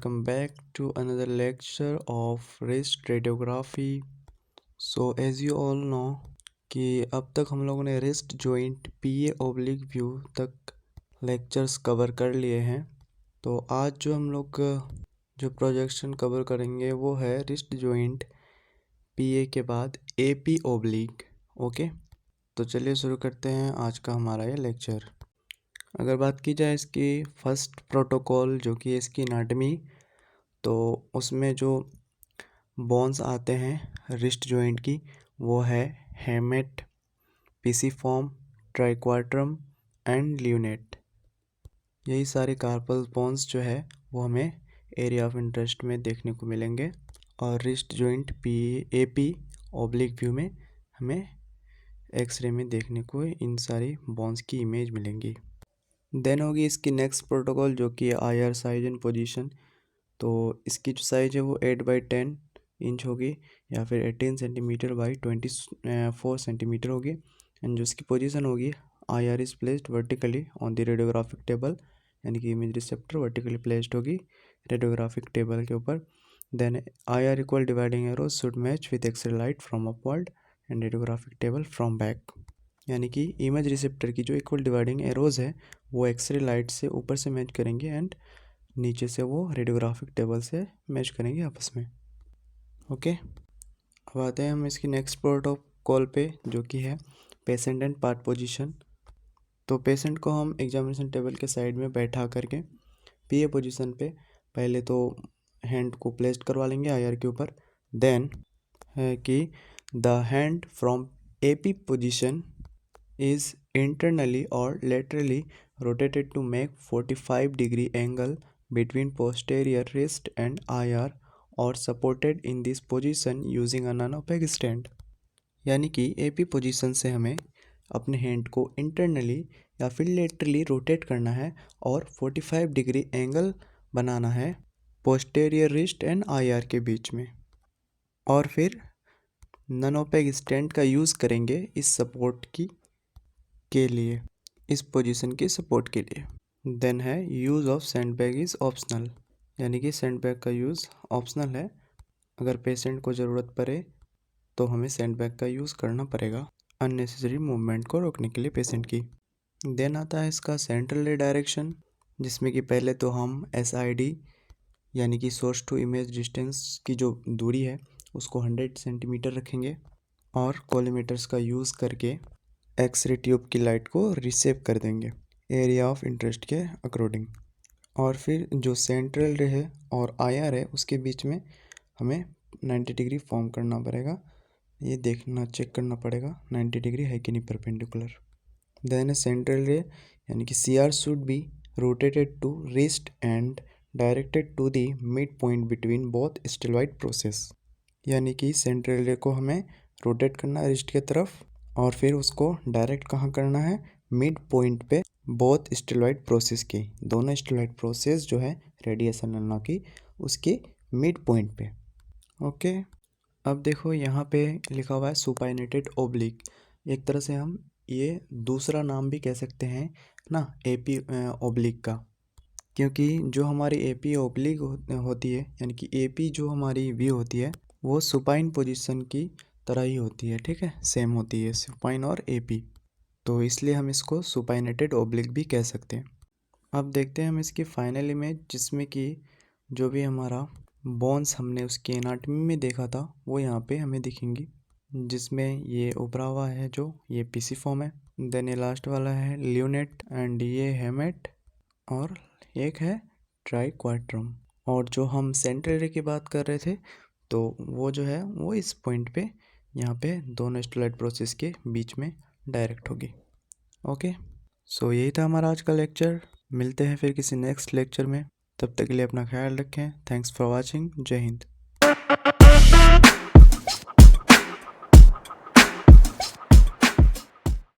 welcome back to another lecture of wrist radiography. So as you all know कि अब तक हम लोगों ने wrist joint PA oblique view तक lectures कवर कर लिए हैं। तो आज जो हम लोग जो प्रोजेक्शन कवर करेंगे वो है wrist joint PA के बाद AP oblique। ओके, तो चलिए शुरू करते हैं आज का हमारा ये लेक्चर। अगर बात की जाए इसकी फर्स्ट प्रोटोकॉल जो कि इसकी एनाटमी, तो उसमें जो बोन्स आते हैं रिस्ट जॉइंट की वो है हेमेट, पिसिफॉर्म, ट्राइक्वार्टरम एंड ल्यूनेट। यही सारे कार्पल बोन्स जो है वो हमें एरिया ऑफ इंटरेस्ट में देखने को मिलेंगे और wrist joint AP oblique view में हमें एक्सरे में देखने को इन सारी बोन्स की इमेज मिलेंगी। देन होगी इसकी नेक्स्ट प्रोटोकॉल जो कि IR साइज एंड पोजीशन। तो इसकी जो साइज है वो 8/10 इंच होगी या फिर 18 सेंटीमीटर बाई 24 सेंटीमीटर होगी। एंड जो इसकी पोजीशन होगी IR is placed vertically on the radiographic table, यानी कि इमेज रिसेप्टर वर्टिकली प्लेस्ड होगी रेडियोग्राफिक टेबल के ऊपर। Then IR equal dividing arrows should match with X-ray light from upward and radiographic table from back, यानी कि image receptor की जो equal dividing arrows है वो एक्सरे लाइट से ऊपर से मैच करेंगे एंड नीचे से वो रेडियोग्राफिक टेबल से मैच करेंगे आपस में। ओके, अब आते हैं हम इसकी नेक्स्ट प्रोटोकॉल पे जो कि है पेशेंट एंड पार्ट पोजीशन। तो पेशेंट को हम एग्जामिनेशन टेबल के साइड में बैठा करके PA पोजीशन पे पहले तो हैंड को प्लेस्ड करवा लेंगे IR के ऊपर। देन है कि the hand from AP position is internally or laterally rotated to make 45-degree angle between posterior wrist and IR or supported in this position using a non-opaque stand। यानी कि AP position से हमें अपने hand को internally या फिर laterally rotate करना है और 45 डिग्री एंगल बनाना है पोस्टेरियर रिस्ट एंड IR के बीच में, और फिर नॉन ओपेक स्टैंड का यूज़ करेंगे इस सपोर्ट के लिए, इस पोजीशन की सपोर्ट के लिए। देन है use of sandbag is optional, यानी कि सैंडबैग का यूज़ ऑप्शनल है। अगर पेशेंट को ज़रूरत पड़े तो हमें सैंडबैग का यूज़ करना पड़ेगा अननेसेसरी मूवमेंट को रोकने के लिए पेशेंट की। देन आता है इसका सेंट्रल रे डायरेक्शन, जिसमें कि पहले तो हम SID यानी कि सोर्स टू इमेज डिस्टेंस की जो दूरी है उसको 100 सेंटीमीटर रखेंगे और कोलीमीटर्स का यूज़ करके एक्सरे ट्यूब की लाइट को रिसेव कर देंगे एरिया ऑफ इंटरेस्ट के अकॉर्डिंग। और फिर जो सेंट्रल रे है और IR है उसके बीच में हमें 90 डिग्री फॉर्म करना पड़ेगा, ये देखना चेक करना पड़ेगा 90 डिग्री है कि नहीं परपेंडिकुलर। देन सेंट्रल रे यानी कि CR should be rotated to wrist and directed to the mid point between both styloid process, यानी कि सेंट्रल रे को हमें रोटेट करना है रिस्ट के तरफ और फिर उसको डायरेक्ट कहाँ करना है, मिड पॉइंट पे बोथ स्टेलॉइड प्रोसेस की, दोनों स्टेलॉइड प्रोसेस जो है रेडिएशन एनोना की उसके मिड पॉइंट पे। ओके, अब देखो यहाँ पे लिखा हुआ है सुपाइनेटेड ओब्लिक, एक तरह से हम ये दूसरा नाम भी कह सकते हैं ना AP ओब्लिक का, क्योंकि जो हमारी AP ओब्लिक होती है यानी कि AP जो हमारी व्यू होती है वो सुपाइन पोजीशन की तरह ही होती है, ठीक है, सेम होती है सुपाइन और AP, तो इसलिए हम इसको सुपाइनेटेड ओब्लिक भी कह सकते हैं। अब देखते हैं हम इसकी फाइनल इमेज, जिसमें कि जो भी हमारा बोन्स हमने उसके एनाटमी में देखा था वो यहाँ पे हमें दिखेंगी, जिसमें ये उभरा हुआ है जो ये पिसिफॉर्म है। देन ये लास्ट वाला है ल्यूनेट एंड ये हेमेट और एक है ट्राइक्वार्टरम। और जो हम सेंट्रल रे की बात कर रहे थे तो वो जो है वो इस पॉइंट पे यहाँ पे दोनों स्टेलॉइड प्रोसेस के बीच में डायरेक्ट होगी। ओके, सो यही था हमारा आज का लेक्चर। मिलते हैं फिर किसी नेक्स्ट लेक्चर में, तब तक के लिए अपना ख्याल रखें। Thanks for watching. जय हिंद।